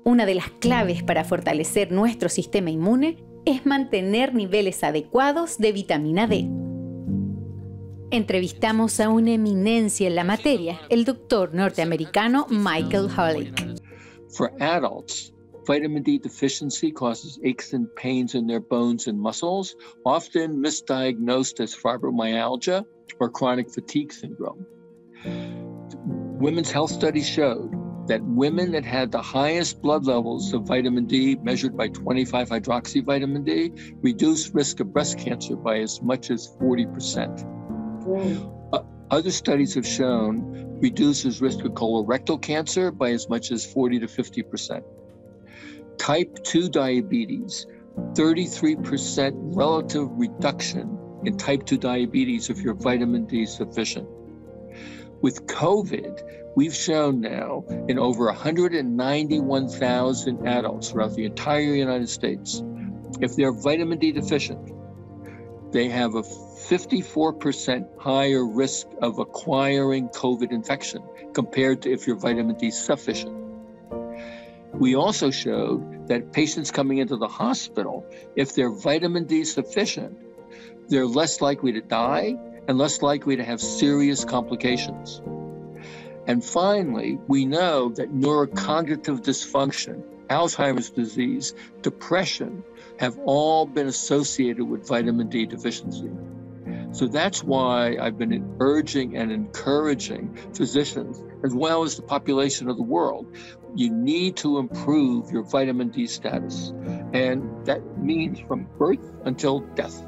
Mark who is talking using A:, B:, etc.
A: Una de las claves para fortalecer nuestro sistema inmune es mantener niveles adecuados de vitamina D. Entrevistamos a una eminencia en la materia, el doctor norteamericano Michael Holick.
B: For adults, vitamin D deficiency causes aches and pains in their bones and muscles, often misdiagnosed as fibromyalgia or chronic fatigue syndrome. Women's health studies showed that women that had the highest blood levels of vitamin D, measured by 25-hydroxyvitamin D, reduced risk of breast cancer by as much as 40%. Other studies have shown reduces risk of colorectal cancer by as much as 40 to 50%. Type 2 diabetes, 33% relative reduction in type 2 diabetes if you're vitamin D sufficient. With COVID, we've shown now in over 191,000 adults throughout the entire United States, if they're vitamin D deficient, they have a 54% higher risk of acquiring COVID infection compared to if you're vitamin D sufficient. We also showed that patients coming into the hospital, if they're vitamin D sufficient, they're less likely to die and less likely to have serious complications. And finally, we know that neurocognitive dysfunction, Alzheimer's disease, depression have all been associated with vitamin D deficiency. So that's why I've been urging and encouraging physicians, as well as the population of the world, you need to improve your vitamin D status. And that means from birth until death.